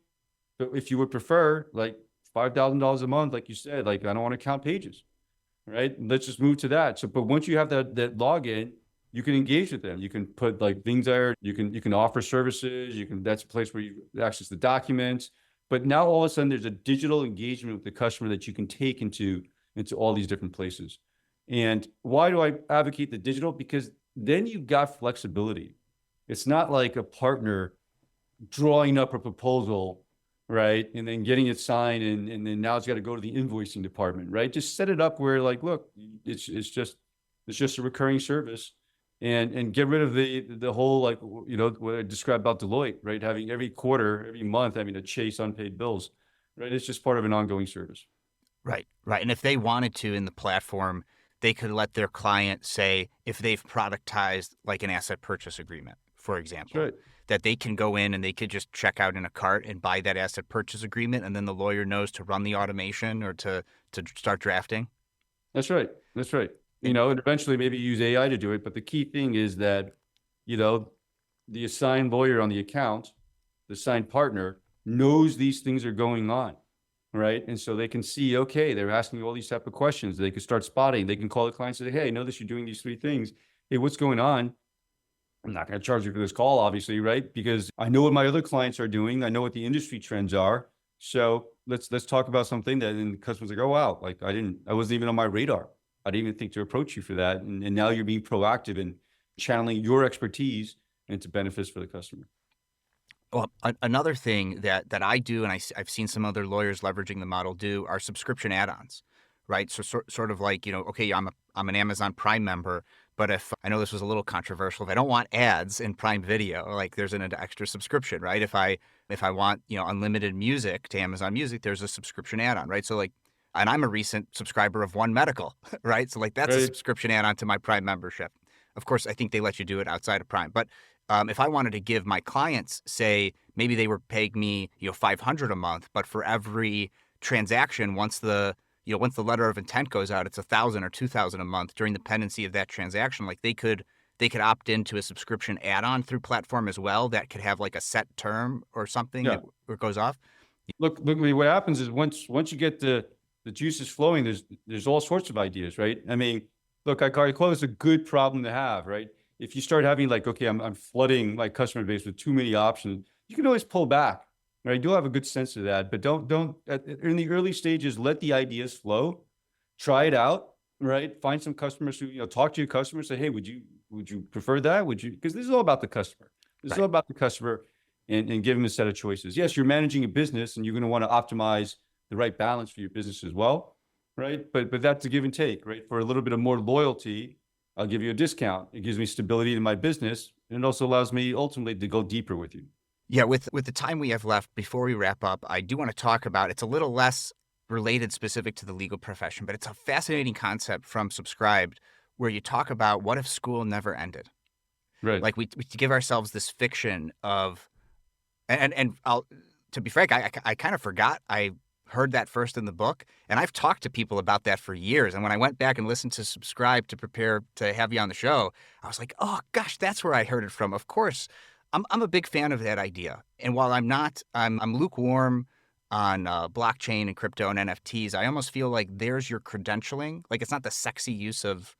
But if you would prefer, like $5,000 a month, like you said, like I don't want to count pages, right? Let's just move to that. So, but once you have that login, you can engage with them. You can put like things there. You can offer services. That's a place where you access the documents. But now all of a sudden there's a digital engagement with the customer that you can take into all these different places. And why do I advocate the digital? Because then you've got flexibility. It's not like a partner drawing up a proposal, right? And then getting it signed and then now it's got to go to the invoicing department, right? Just set it up where like, look, it's just a recurring service. And get rid of the whole, like, what I described about Deloitte, right? Having every quarter, every month, having to chase unpaid bills, right? It's just part of an ongoing service. Right, right. And if they wanted to in the platform, they could let their client say, if they've productized like an asset purchase agreement, for That's example, right. that they can go in and they could just check out in a cart and buy that asset purchase agreement. And then the lawyer knows to run the automation or to start drafting. That's right. That's right. And And eventually maybe use AI to do it. But the key thing is that, you know, the assigned lawyer on the account, the assigned partner knows these things are going on, right? And so they can see, okay, they're asking all these type of questions. They can start spotting. They can call the client and say, hey, I notice you're doing these three things. Hey, what's going on? I'm not going to charge you for this call, obviously, right? Because I know what my other clients are doing. I know what the industry trends are. So let's talk about something that, and the customer's like, oh wow, like I wasn't even on my radar. I didn't even think to approach you for that. And now you're being proactive and channeling your expertise into benefits for the customer. well, another thing that I do, and I've seen some other lawyers leveraging the model do, are subscription add-ons, right? So sort of like, okay, I'm an Amazon Prime member, but if I know this was a little controversial, if I don't want ads in Prime Video, like there's an extra subscription, right? If I want, unlimited music to Amazon Music, there's a subscription add-on, right? So like, and I'm a recent subscriber of One Medical, right? So like that's a Right. subscription add-on to my Prime membership. Of course, I think they let you do it outside of Prime, but if I wanted to give my clients, say, maybe they were paying me, $500 a month, but for every transaction, once the letter of intent goes out, it's $1,000 or $2,000 a month during the pendency of that transaction. Like they could they could opt into a subscription add-on through platform as well that could have like a set term or something Yeah. that where it goes off. Look, what happens is once you get the juices flowing, there's all sorts of ideas, right? I mean, look, I call this a good problem to have, right? If you start having like, okay, I'm flooding my customer base with too many options, you can always pull back, right? You'll have a good sense of that, but don't in the early stages, let the ideas flow, try it out, right? Find some customers who, talk to your customers, say, hey, would you prefer that? Would you? Because this is all about the customer. This is Right. all about the customer and give them a set of choices. Yes, you're managing a business and you're going to want to optimize the right balance for your business as well, right? But that's a give and take, right? For a little bit of more loyalty, I'll give you a discount. It gives me stability in my business, and it also allows me ultimately to go deeper with you. Yeah, with the time we have left before we wrap up, I do want to talk about it's a little less related specific to the legal profession, but it's a fascinating concept from Subscribed where you talk about what if school never ended? Right. Like we give ourselves this fiction of and I'll to be frank, I kind of forgot I heard that first in the book, and I've talked to people about that for years. And when I went back and listened to Subscribe to prepare to have you on the show, I was like, oh gosh, that's where I heard it from. Of course, I'm a big fan of that idea. And while I'm lukewarm on blockchain and crypto and NFTs. I almost feel like there's your credentialing. Like it's not the sexy use of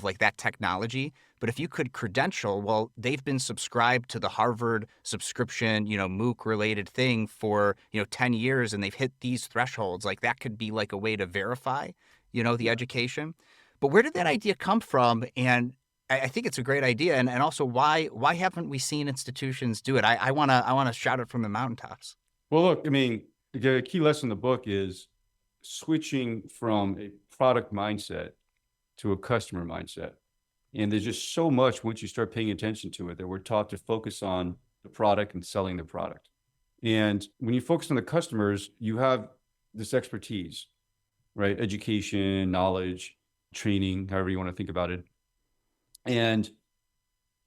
like that technology. But if you could credential, well, they've been subscribed to the Harvard subscription, MOOC related thing for, 10 years and they've hit these thresholds. Like that could be like a way to verify, the education. But where did that idea come from? And I think it's a great idea. And also why haven't we seen institutions do it? I wanna shout it from the mountaintops. Well, look, I mean, the key lesson in the book is switching from a product mindset to a customer mindset. And there's just so much once you start paying attention to it that we're taught to focus on the product and selling the product. And when you focus on the customers, you have this expertise, right? Education, knowledge, training, however you want to think about it. And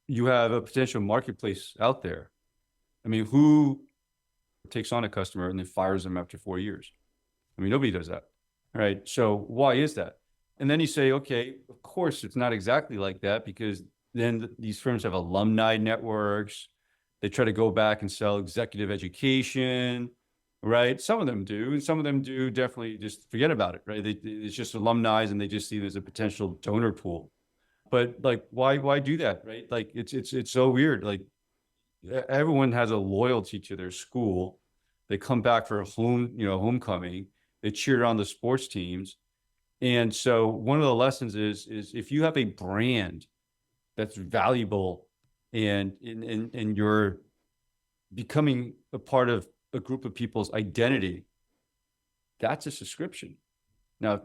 you have a potential marketplace out there. I mean, who takes on a customer and then fires them after 4 years? I mean, nobody does that, right? So why is that? And then you say, okay, of course, it's not exactly like that because then these firms have alumni networks. They try to go back and sell executive education, right? Some of them do, and some of them do definitely just forget about it, right? It's just alumni and they just see it as a potential donor pool. But like, why do that, right? Like, it's so weird. Like, everyone has a loyalty to their school. They come back for homecoming. They cheer on the sports teams. And so one of the lessons is if you have a brand that's valuable and you're becoming a part of a group of people's identity, that's a subscription. Now,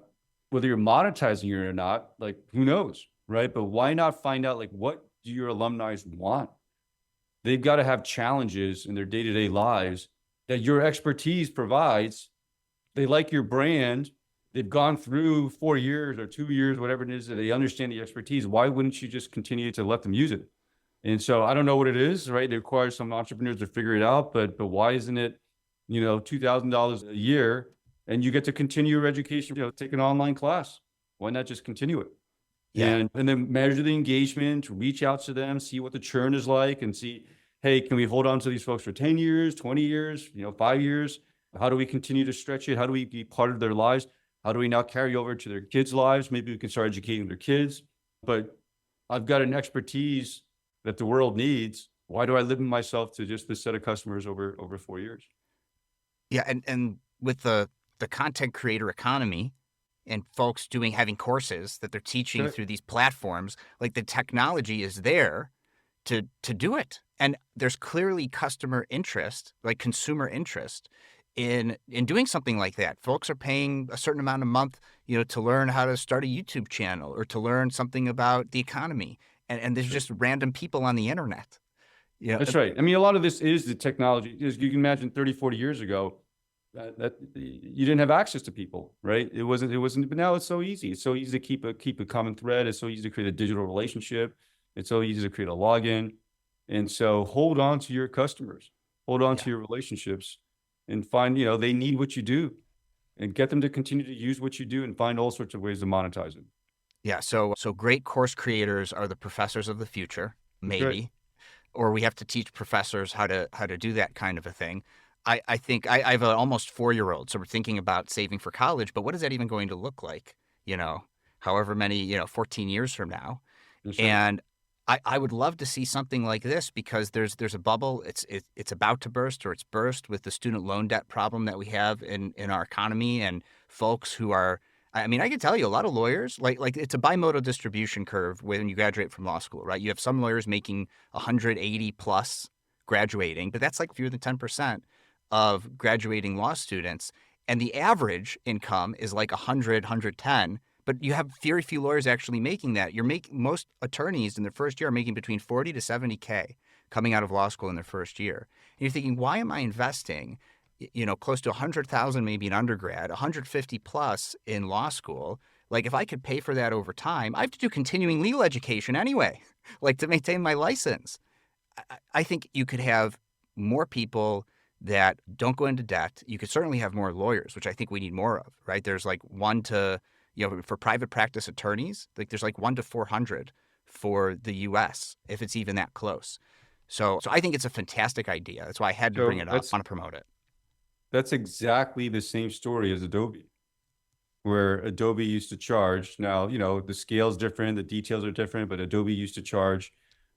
whether you're monetizing it or not, like who knows, right? But why not find out like what do your alumni want? They've got to have challenges in their day-to-day lives that your expertise provides. They like your brand. They've gone through 4 years or 2 years, whatever it is, that they understand the expertise. Why wouldn't you just continue to let them use it? And so I don't know what it is, right? It requires some entrepreneurs to figure it out, but why isn't it, $2,000 a year and you get to continue your education, take an online class? Why not just continue it? Yeah. And then measure the engagement, reach out to them, see what the churn is like and see, hey, can we hold on to these folks for 10 years, 20 years, 5 years? How do we continue to stretch it? How do we be part of their lives? How do we now carry over to their kids' lives? Maybe we can start educating their kids. But I've got an expertise that the world needs. Why do I limit myself to just this set of customers over 4 years? Yeah, and with the content creator economy and folks having courses that they're teaching Okay. through these platforms, like the technology is there to do it. And there's clearly customer interest, like consumer interest in doing something like that. Folks are paying a certain amount a month, to learn how to start a YouTube channel or to learn something about the economy. And there's just random people on the internet. That's right. I mean, a lot of this is the technology. As you can imagine 30, 40 years ago, that you didn't have access to people, right? It wasn't, but now it's so easy. It's so easy to keep a common thread. It's so easy to create a digital relationship. It's so easy to create a login. And so hold on to your customers, hold on to your relationships and find, they need what you do and get them to continue to use what you do and find all sorts of ways to monetize it. Yeah. So great course creators are the professors of the future, That's right. maybe, or we have to teach professors how to do that kind of a thing. I think I have an almost 4-year-old, so we're thinking about saving for college, but what is that even going to look like? You know, however many 14 years from now. That's right. And I would love to see something like this because there's a bubble. It's about to burst or it's burst with the student loan debt problem that we have in our economy and folks who are. I mean, I can tell you a lot of lawyers like it's a bimodal distribution curve when you graduate from law school, right? You have some lawyers making 180 plus graduating, but that's like fewer than 10% of graduating law students. And the average income is like 100, 110, but you have very few lawyers actually making that. Most attorneys in their first year are making between 40 to 70K coming out of law school in their first year. And you're thinking, why am I investing, close to 100,000 maybe in undergrad, 150 plus in law school? Like if I could pay for that over time, I have to do continuing legal education anyway, like to maintain my license. I think you could have more people that don't go into debt. You could certainly have more lawyers, which I think we need more of, right? There's like one to, for private practice attorneys, like there's like 1 to 400 for the US, if it's even that close. So I think it's a fantastic idea. That's why I had to bring So it up. I want to promote it. that's exactly the same story as Adobe, where Adobe used to charge. Now, the scale's different, the details are different, but Adobe used to charge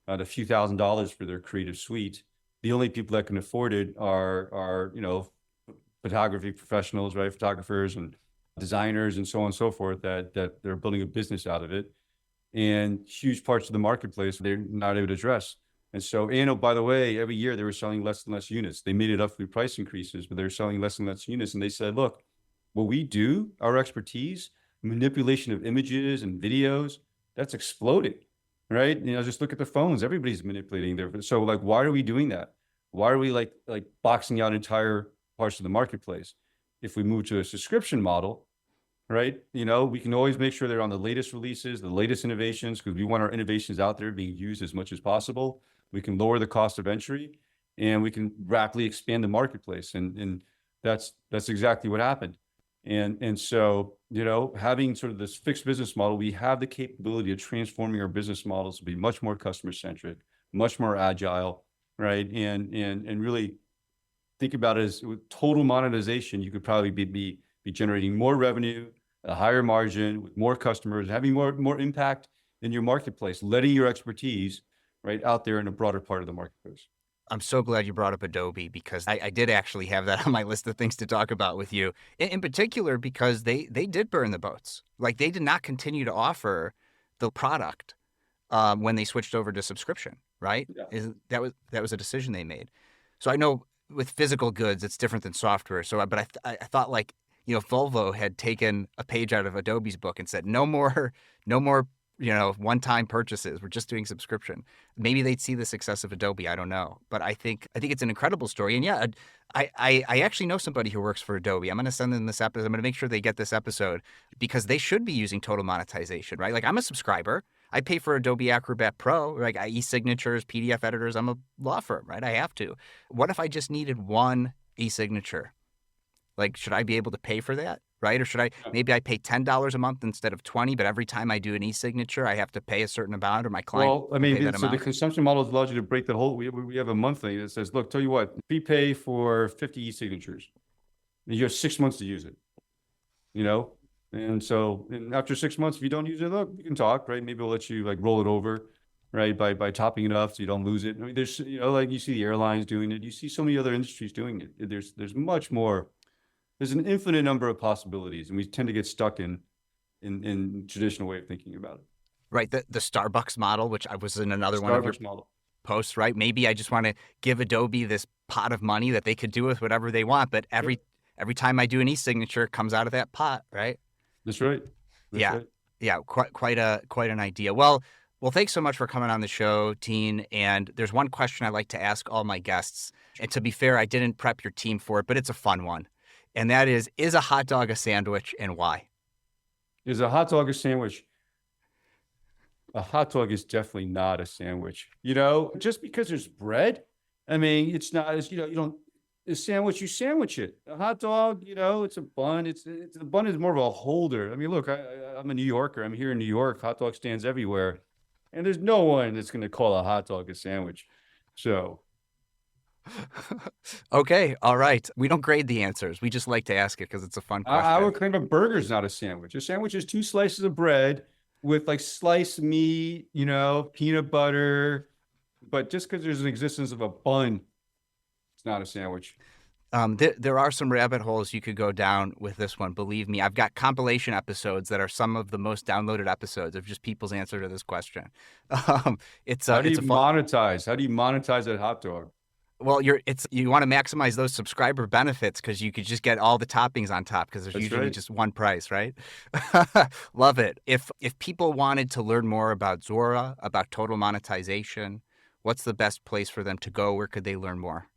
a few $1,000s for their creative suite. The only people that can afford it are photography professionals, right? Photographers and designers and so on and so forth that they're building a business out of it. And huge parts of the marketplace they're not able to address. And so, oh, by the way, every year they were selling less and less units. They made it up through price increases, but they're selling less and less units. And they said, look, what we do, our expertise, manipulation of images and videos, that's exploding, right? Just look at the phones. Everybody's manipulating their. So, like, why are we doing that? Why are we like boxing out entire parts of the marketplace? If we move to a subscription model, right? We can always make sure they're on the latest releases, the latest innovations, because we want our innovations out there being used as much as possible. We can lower the cost of entry, and we can rapidly expand the marketplace, and that's exactly what happened. And so, having sort of this fixed business model, we have the capability of transforming our business models to be much more customer centric, much more agile, right? And really think about it as with total monetization, you could probably be generating more revenue, a higher margin, with more customers, having more impact in your marketplace, letting your expertise right out there in a broader part of the marketplace. I'm so glad you brought up Adobe because I did actually have that on my list of things to talk about with you. In particular, because they did burn the boats. Like they did not continue to offer the product when they switched over to subscription. Right? Yeah. That was a decision they made. So I know with physical goods it's different than software. So, but I thought like Volvo had taken a page out of Adobe's book and said no more one-time purchases. We're just doing subscription. Maybe they'd see the success of Adobe. I don't know, but I think it's an incredible story. And yeah, I actually know somebody who works for Adobe. I'm going to send them this episode. I'm going to make sure they get this episode because they should be using total monetization, right? Like I'm a subscriber. I pay for Adobe Acrobat Pro, like e-signatures, PDF editors. I'm a law firm, right? I have to. What if I just needed one e-signature? Like, should I be able to pay for that? Right? Or should I, maybe I pay $10 a month instead of 20, but every time I do an e-signature, I have to pay a certain amount or my client Well, I will pay mean, that so the amount? consumption model allows you to break that whole. We have a monthly that says, look, tell you what, prepay for 50 e-signatures. You have 6 months to use it. And so after 6 months, if you don't use it, look, we can talk, right? Maybe we'll let you like roll it over, right? By topping it up so you don't lose it. I mean, there's like you see the airlines doing it. You see so many other industries doing it. There's much more. There's an infinite number of possibilities, and we tend to get stuck in traditional way of thinking about it. Right. The Starbucks model, which I was in another one of your Starbucks model. posts, right? Maybe I just want to give Adobe this pot of money that they could do with whatever they want, but every time I do an e-signature, it comes out of that pot, right? That's right. That's Yeah. right. Yeah. Quite an idea. Well, thanks so much for coming on the show, Tien. And there's one question I like to ask all my guests. And to be fair, I didn't prep your team for it, but it's a fun one. And that is a hot dog a sandwich and why? Is a hot dog a sandwich? A hot dog is definitely not a sandwich. Just because there's bread, I mean, it's not as you don't. A sandwich, you sandwich it. A hot dog, it's a bun. The bun is more of a holder. I mean, look, I'm a New Yorker. I'm here in New York. Hot dog stands everywhere, and there's no one that's going to call a hot dog a sandwich. So Okay, all right. We don't grade the answers. We just like to ask it because it's a fun I question. would claim a burger's not a sandwich. A sandwich is two slices of bread with like sliced meat, peanut butter. But just because there's an existence of a bun, it's not a sandwich. There are some rabbit holes you could go down with this one. Believe me, I've got compilation episodes that are some of the most downloaded episodes of just people's answer to this question. Um, How do it's you a fun. monetize? How do you monetize that hot dog? Well, you want to maximize those subscriber benefits because you could just get all the toppings on top because there's That's usually right. just one price, right? Love it. If people wanted to learn more about Zuora, about total monetization, what's the best place for them to go? Where could they learn more?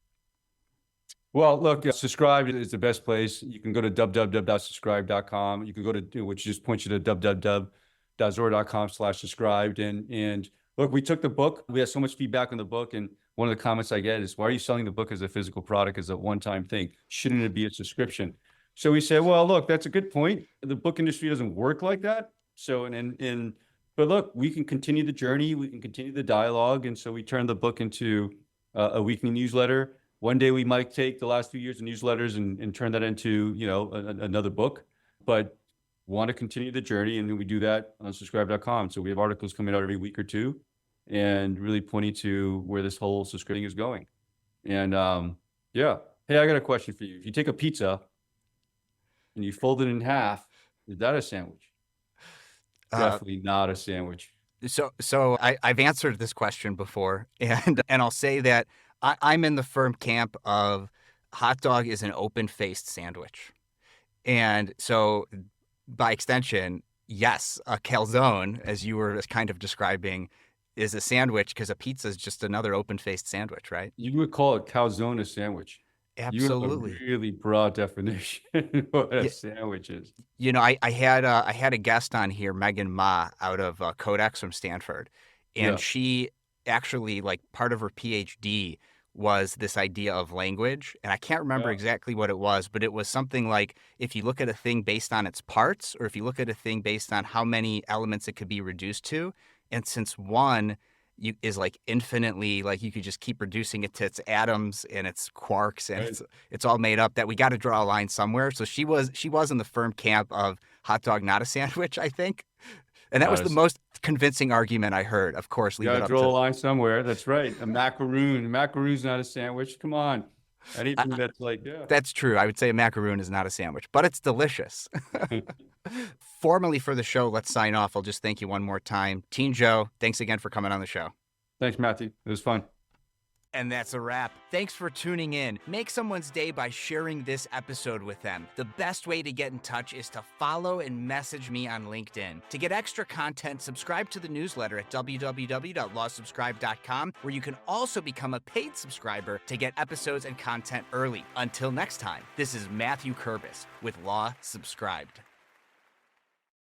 Well, look, subscribe is the best place. You can go to www.subscribe.com. You can go to, which just points you to www.zora.com/subscribed. And look, we took the book. We had so much feedback on the book. And one of the comments I get is, why are you selling the book as a physical product, as a one-time thing? Shouldn't it be a subscription? So we said, well, look, that's a good point. The book industry doesn't work like that. So, but look, we can continue the journey. We can continue the dialogue. And so we turned the book into a weekly newsletter. One day we might take the last few years of newsletters and turn that into, another book, but want to continue the journey. And then we do that on subscribe.com. So we have articles coming out every week or two and really pointing to where this whole subscribing is going. And yeah. Hey, I got a question for you. If you take a pizza and you fold it in half, is that a sandwich? Uh, Definitely not a sandwich. I've answered this question before, and I'll say that I'm in the firm camp of hot dog is an open-faced sandwich. And so by extension, yes, a calzone, as you were kind of describing, is a sandwich because a pizza is just another open-faced sandwich, right? You would call it calzone a sandwich. You have a Absolutely. really broad definition of what a Yeah, sandwich is. I had a guest on here, Megan Ma, out of Codex from Stanford, and Yeah. she actually like part of her PhD was this idea of language, and I can't remember Yeah. exactly what it was, but it was something like if you look at a thing based on its parts, or if you look at a thing based on how many elements it could be reduced to, and since one is like infinitely like you could just keep reducing it to its atoms and its quarks and Right. it's all made up that we got to draw a line somewhere. So she was in the firm camp of hot dog not a sandwich, I think. And that was Got the us. most convincing argument I heard. Of course, You leave got it to up draw a to line somewhere. That's right. A macaroon. A macaroon's not a sandwich. Come on. Anything I, that's like, yeah. that's true. I would say a macaroon is not a sandwich, but it's delicious. Formally for the show, let's sign off. I'll just thank you one more time. Teen Joe, thanks again for coming on the show. Thanks, Matthew. It was fun. And that's a wrap. Thanks for tuning in. Make someone's day by sharing this episode with them. The best way to get in touch is to follow and message me on LinkedIn. To get extra content, subscribe to the newsletter at www.lawsubscribe.com, where you can also become a paid subscriber to get episodes and content early. Until next time, this is Matthew Kurbis with Law Subscribed.